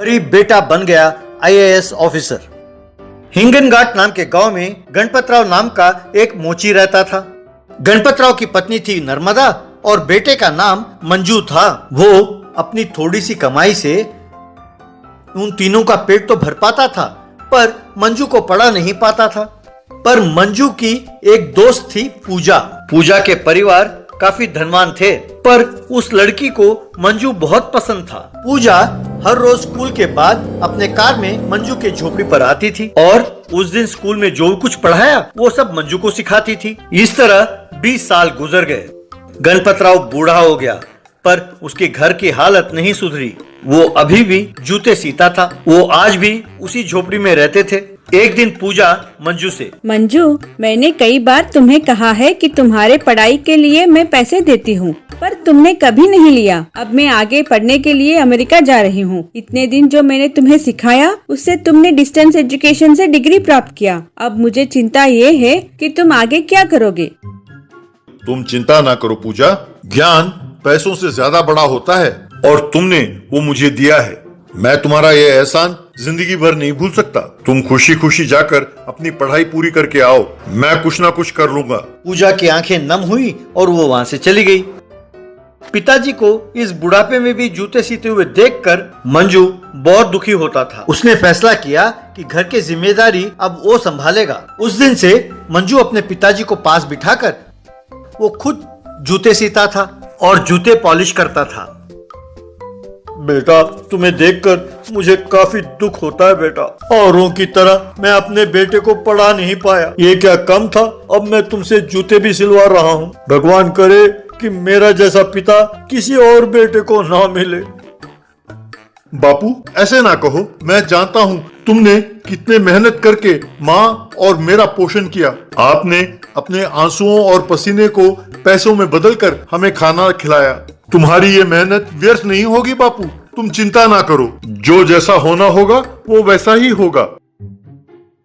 गरीब बेटा बन गया IAS ऑफिसर। हिंगनघाट नाम के गांव में गणपतराव नाम का एक मोची रहता था। गणपतराव की पत्नी थी नर्मदा और बेटे का नाम मंजू था। वो अपनी थोड़ी सी कमाई से उन तीनों का पेट तो भर पाता था, पर मंजू को पढ़ा नहीं पाता था। पर मंजू की एक दोस्त थी पूजा। पूजा के परिवार काफी धनवान थे, पर उस लड़की को मंजू बहुत पसंद था। पूजा हर रोज स्कूल के बाद अपने कार में मंजू के झोपड़ी पर आती थी और उस दिन स्कूल में जो कुछ पढ़ाया वो सब मंजू को सिखाती थी। इस तरह 20 साल गुजर गए। गणपतराव बूढ़ा हो गया, पर उसके घर की हालत नहीं सुधरी। वो अभी भी जूते सीता था। वो आज भी उसी झोपड़ी में रहते थे। एक दिन पूजा मंजू से, मंजू, मैंने कई बार तुम्हें कहा है कि तुम्हारे पढ़ाई के लिए मैं पैसे देती हूँ, पर तुमने कभी नहीं लिया। अब मैं आगे पढ़ने के लिए अमेरिका जा रही हूँ। इतने दिन जो मैंने तुम्हें सिखाया उससे तुमने डिस्टेंस एजुकेशन से डिग्री प्राप्त किया। अब मुझे चिंता ये है कि तुम आगे क्या करोगे। तुम चिंता ना करो पूजा, ज्ञान पैसों से ज्यादा बड़ा होता है और तुमने वो मुझे दिया है। मैं तुम्हारा ये एहसान जिंदगी भर नहीं भूल सकता। तुम खुशी खुशी जाकर अपनी पढ़ाई पूरी करके आओ, मैं कुछ ना कुछ कर लूंगा। पूजा की आंखें नम हुई और वो वहाँ से चली गई। पिताजी को इस बुढ़ापे में भी जूते सीते हुए देखकर मंजू बहुत दुखी होता था। उसने फैसला किया कि घर की जिम्मेदारी अब वो संभालेगा। उस दिन से मंजू अपने पिताजी को पास बिठाकर वो खुद जूते सीता था और जूते पॉलिश करता था। बेटा, तुम्हें देखकर मुझे काफी दुख होता है बेटा। औरों की तरह मैं अपने बेटे को पढ़ा नहीं पाया। ये क्या कम था, अब मैं तुमसे जूते भी सिलवा रहा हूँ। भगवान करे कि मेरा जैसा पिता किसी और बेटे को ना मिले। बापू, ऐसे ना कहो। मैं जानता हूँ तुमने कितने मेहनत करके माँ और मेरा पोषण किया। आपने अपने आंसुओं और पसीने को पैसों में बदलकर हमें खाना खिलाया। तुम्हारी ये मेहनत व्यर्थ नहीं होगी बापू। तुम चिंता ना करो, जो जैसा होना होगा वो वैसा ही होगा।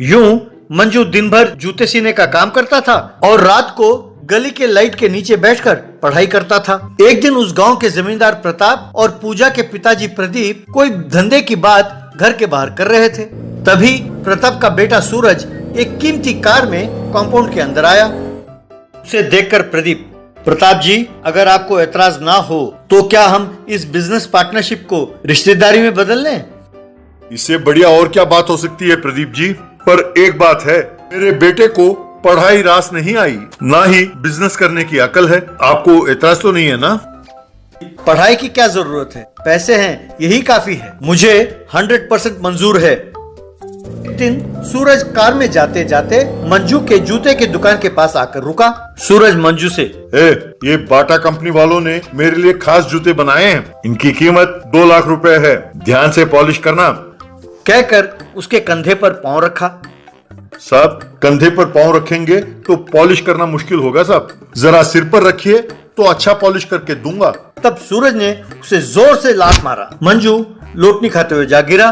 यूं मंजू दिन भर जूते सीने का काम करता था और रात को गली के लाइट के नीचे बैठकर पढ़ाई करता था। एक दिन उस गांव के जमींदार प्रताप और पूजा के पिताजी प्रदीप कोई धंधे की बात घर के बाहर कर रहे थे। तभी प्रताप का बेटा सूरज एक कीमती कार में कंपाउंड के अंदर आया। उसे देखकर प्रदीप, प्रताप जी, अगर आपको एतराज ना हो तो क्या हम इस बिजनेस पार्टनरशिप को रिश्तेदारी में बदल लें? इससे बढ़िया और क्या बात हो सकती है प्रदीप जी। पर एक बात है, मेरे बेटे को पढ़ाई रास नहीं आई, ना ही बिजनेस करने की अकल है। आपको एतराज तो नहीं है ना? पढ़ाई की क्या जरूरत है, पैसे हैं यही काफी है। मुझे 100% मंजूर है। एक दिन सूरज कार में जाते जाते मंजू के जूते की दुकान के पास आकर रुका। सूरज मंजू से, ये बाटा कंपनी वालों ने मेरे लिए खास जूते बनाए हैं। इनकी कीमत 2 लाख रुपए है। ध्यान से पॉलिश करना। कहकर उसके कंधे पर पांव रखा। साहब, कंधे पर पांव रखेंगे तो पॉलिश करना मुश्किल होगा साहब। जरा सिर पर रखिए तो अच्छा पॉलिश करके दूंगा। तब सूरज ने उसे जोर से लात मारा। मंजू लोटनी खाते हुए जा गिरा।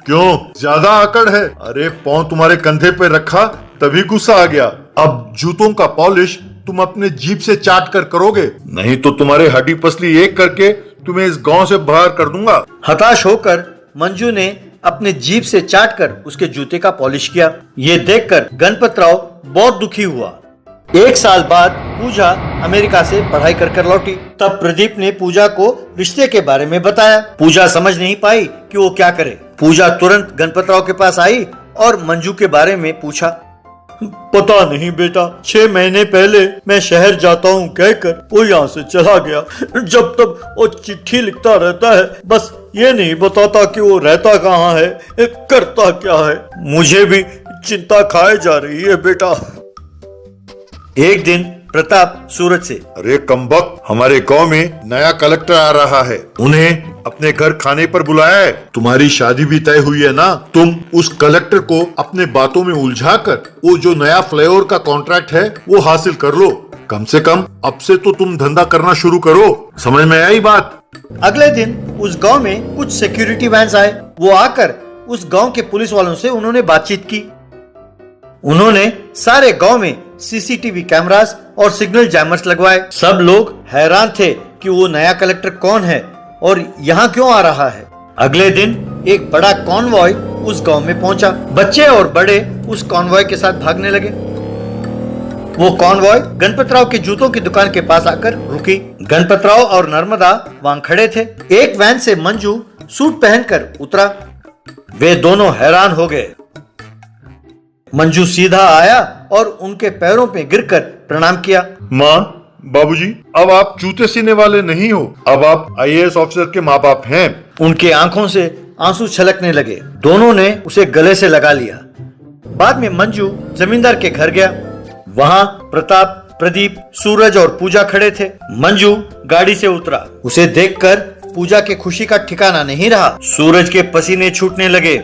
क्यों, ज्यादा आकड़ है? अरे पांव तुम्हारे कंधे पे रखा तभी गुस्सा आ गया। अब जूतों का पॉलिश तुम अपने जीभ से चाट कर करोगे, नहीं तो तुम्हारे हड्डी पसली एक करके तुम्हें इस गांव से बाहर कर दूंगा। हताश होकर मंजू ने अपने जीभ से चाटकर उसके जूते का पॉलिश किया। ये देखकर गणपतराव बहुत दुखी हुआ। 1 साल बाद पूजा अमेरिका से पढ़ाई कर लौटी। तब प्रदीप ने पूजा को रिश्ते के बारे में बताया। पूजा समझ नहीं पाई कि वो क्या करे। पूजा तुरंत गणपतराव के पास आई और मंजू के बारे में पूछा। पता नहीं बेटा, 6 महीने पहले मैं शहर जाता हूँ कहकर वो यहाँ से चला गया। जब तक वो चिट्ठी लिखता रहता है, बस ये नहीं बताता कि वो रहता कहाँ है, करता क्या है। मुझे भी चिंता खाए जा रही है बेटा। एक दिन प्रताप सूरज से, अरे कमबख्त, हमारे गांव में नया कलेक्टर आ रहा है। उन्हें अपने घर खाने पर बुलाया है। तुम्हारी शादी भी तय हुई है ना? तुम उस कलेक्टर को अपने बातों में उलझाकर वो जो नया फ्लाईओवर का कॉन्ट्रैक्ट है वो हासिल कर लो। कम से कम अब से तो तुम धंधा करना शुरू करो। समझ में आई बात? अगले दिन उस गांव में कुछ सिक्योरिटी वैन्स आए। वो आकर उस गांव के पुलिस वालों से उन्होंने बातचीत की। उन्होंने सारे गांव में सीसीटीवी कैमरास और सिग्नल जैमर्स लगवाए। सब लोग हैरान थे कि वो नया कलेक्टर कौन है और यहाँ क्यों आ रहा है। अगले दिन एक बड़ा कॉन्वॉय उस गांव में पहुंचा। बच्चे और बड़े उस कॉन्वॉय के साथ भागने लगे। वो कॉन्वॉय गणपतराव के जूतों की दुकान के पास आकर रुकी। गणपतराव और नर्मदा वहां खड़े थे। एक वैन से मंजू सूट पहनकर उतरा। वे दोनों हैरान हो गए। मंजू सीधा आया और उनके पैरों पे गिरकर प्रणाम किया। माँ, बाबूजी, अब आप जूते सीने वाले नहीं हो, अब आप आईएएस ऑफिसर के माँ बाप हैं। उनके आंखों से आंसू छलकने लगे। दोनों ने उसे गले से लगा लिया। बाद में मंजू जमींदार के घर गया। वहां प्रताप, प्रदीप, सूरज और पूजा खड़े थे। मंजू गाड़ी से उतरा। उसे देखकर पूजा के खुशी का ठिकाना नहीं रहा। सूरज के पसीने छूटने लगे।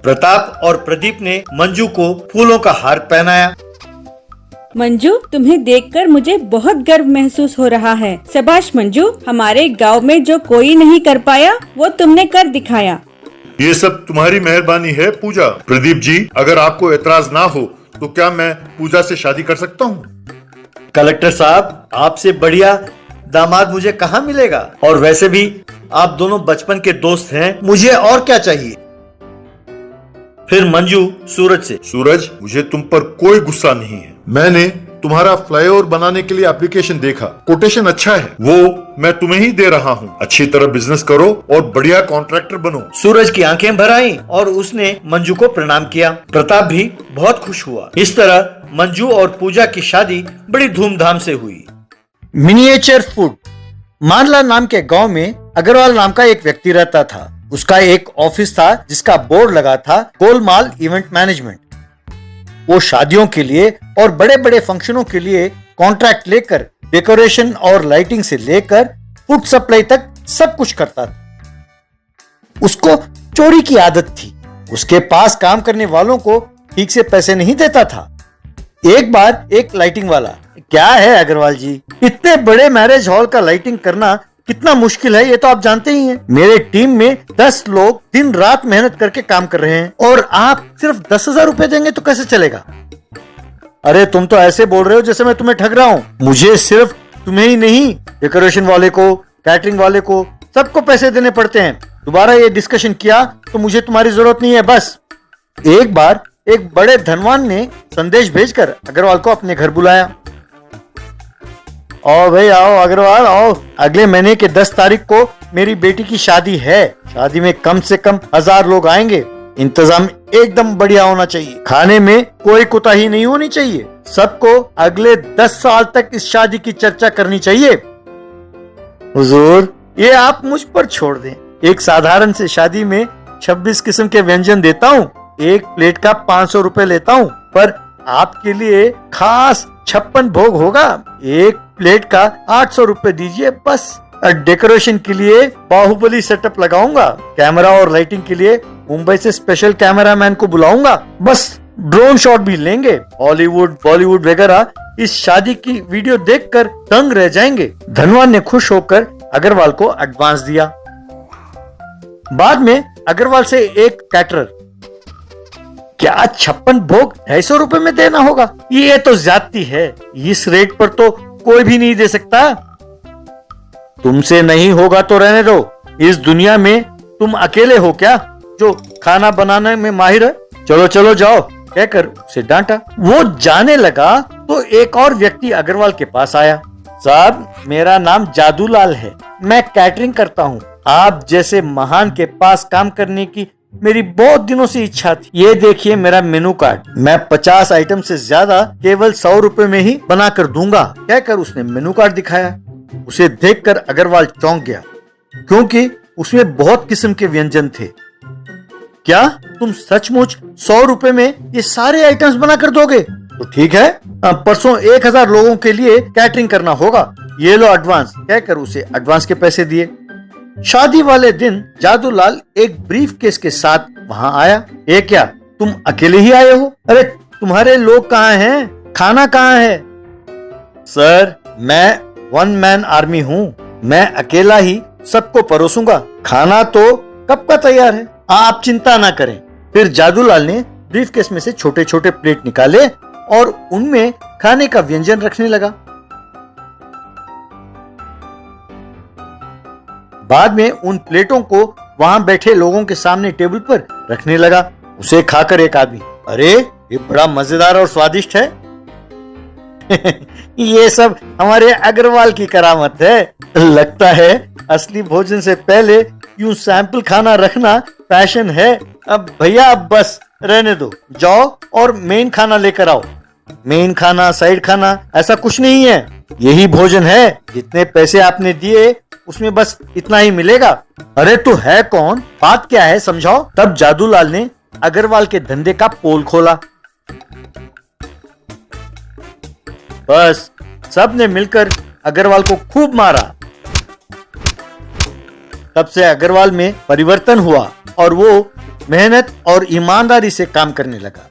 प्रताप और प्रदीप ने मंजू को फूलों का हार पहनाया। मंजू, तुम्हें देखकर मुझे बहुत गर्व महसूस हो रहा है। शाबाश मंजू, हमारे गांव में जो कोई नहीं कर पाया वो तुमने कर दिखाया। ये सब तुम्हारी मेहरबानी है पूजा। प्रदीप जी, अगर आपको एतराज ना हो तो क्या मैं पूजा से शादी कर सकता हूँ? कलेक्टर साहब, आपसे बढ़िया दामाद मुझे कहाँ मिलेगा? और वैसे भी आप दोनों बचपन के दोस्त हैं, मुझे और क्या चाहिए? फिर मंजू सूरज से, सूरज, मुझे तुम पर कोई गुस्सा नहीं है। मैंने तुम्हारा फ्लाईओवर बनाने के लिए एप्लीकेशन देखा। कोटेशन अच्छा है, वो मैं तुम्हें ही दे रहा हूँ। अच्छी तरह बिजनेस करो और बढ़िया कॉन्ट्रैक्टर बनो। सूरज की आंखें भर आईं और उसने मंजू को प्रणाम किया। प्रताप भी बहुत खुश हुआ। इस तरह मंजू और पूजा की शादी बड़ी धूमधाम से हुई। Miniature food. मानला नाम के गांव में अग्रवाल नाम का एक व्यक्ति रहता था। उसका एक ऑफिस था जिसका बोर्ड लगा था गोलमाल इवेंट मैनेजमेंट। वो शादियों के लिए और बड़े बड़े फंक्शनों के लिए कॉन्ट्रैक्ट लेकर डेकोरेशन और लाइटिंग से लेकर फूड सप्लाई तक सब कुछ करता था। उसको चोरी की आदत थी। उसके पास काम करने वालों को ठीक से पैसे नहीं देता था। एक बार एक लाइटिंग वाला, क्या है अग्रवाल जी, इतने बड़े मैरिज हॉल का लाइटिंग करना कितना मुश्किल है ये तो आप जानते ही हैं। मेरे टीम में 10 लोग दिन रात मेहनत करके काम कर रहे हैं और आप सिर्फ 10,000 रुपए देंगे तो कैसे चलेगा? अरे तुम तो ऐसे बोल रहे हो जैसे मैं तुम्हें ठग रहा हूँ। मुझे सिर्फ तुम्हें ही नहीं, डेकोरेशन वाले को, कैटरिंग वाले को, सबको पैसे देने पड़ते हैं। दोबारा ये डिस्कशन किया तो मुझे तुम्हारी जरूरत नहीं है बस। एक बार एक बड़े धनवान ने संदेश भेजकर अग्रवाल को अपने घर बुलाया। आओ भाई आओ अग्रवाल आओ, अगले महीने के 10 तारीख को मेरी बेटी की शादी है। शादी में कम से कम 1000 लोग आएंगे। इंतजाम एकदम बढ़िया होना चाहिए। खाने में कोई कोताही नहीं होनी चाहिए। सबको अगले 10 साल तक इस शादी की चर्चा करनी चाहिए। हुजूर, ये आप मुझ पर छोड़ दें। एक साधारण से शादी में 26 किस्म के व्यंजन देता हूँ। एक प्लेट का 500 रुपए लेता हूँ, पर आपके लिए खास 56 भोग होगा। एक प्लेट का 800 रुपए दीजिए बस। डेकोरेशन के लिए बाहुबली सेटअप लगाऊंगा। कैमरा और लाइटिंग के लिए मुंबई से स्पेशल कैमरामैन को बुलाऊंगा। बस ड्रोन शॉट भी लेंगे। हॉलीवुड, बॉलीवुड वगैरह इस शादी की वीडियो देखकर दंग रह जाएंगे। धनवान ने खुश होकर अग्रवाल को एडवांस दिया। बाद में अग्रवाल से एक कैटरर, क्या 56 भोग 250 रुपए में देना होगा? ये तो ज्यादती है। इस रेट पर तो कोई भी नहीं दे सकता। तुमसे नहीं होगा तो रहने दो। इस दुनिया में तुम अकेले हो क्या जो खाना बनाने में माहिर है? चलो चलो जाओ, कहकर उसे डांटा। वो जाने लगा तो एक और व्यक्ति अग्रवाल के पास आया। साहब, मेरा नाम जादूलाल है, मैं कैटरिंग करता हूँ। आप जैसे महान के पास काम करने की मेरी बहुत दिनों से इच्छा थी। ये देखिए मेरा मेनू कार्ड, मैं 50 आइटम से ज्यादा केवल 100 रुपए में ही बना कर दूंगा, कहकर उसने मेनू कार्ड दिखाया। उसे देखकर अग्रवाल चौंक गया, क्योंकि उसमें बहुत किस्म के व्यंजन थे। क्या तुम सचमुच 100 रुपए में ये सारे आइटम्स बना कर दोगे? तो ठीक है, परसों 1000 लोगों के लिए कैटरिंग करना होगा। ये लो एडवांस, कहकर उसे एडवांस के पैसे दिए। शादी वाले दिन जादूलाल एक ब्रीफ केस के साथ वहां आया। ये क्या, तुम अकेले ही आए हो? अरे तुम्हारे लोग कहाँ हैं? खाना कहाँ है? सर, मैं 1 मैन आर्मी हूँ, मैं अकेला ही सबको परोसूंगा। खाना तो कब का तैयार है, आप चिंता ना करें। फिर जादूलाल ने ब्रीफ केस में से छोटे छोटे प्लेट निकाले और उनमें खाने का व्यंजन रखने लगा। बाद में उन प्लेटों को वहां बैठे लोगों के सामने टेबल पर रखने लगा। उसे खाकर एक आदमी, अरे ये बड़ा मजेदार और स्वादिष्ट है। ये सब हमारे अग्रवाल की करामत है। लगता है असली भोजन से पहले यूं सैंपल खाना रखना फैशन है। अब भैया अब बस रहने दो, जाओ और मेन खाना लेकर आओ। मेन खाना, साइड खाना ऐसा कुछ नहीं है, यही भोजन है। जितने पैसे आपने दिए उसमें बस इतना ही मिलेगा। अरे तो है कौन, बात क्या है समझाओ। तब जादूलाल ने अग्रवाल के धंधे का पोल खोला। बस सबने मिलकर अग्रवाल को खूब मारा। तब से अग्रवाल में परिवर्तन हुआ और वो मेहनत और ईमानदारी से काम करने लगा।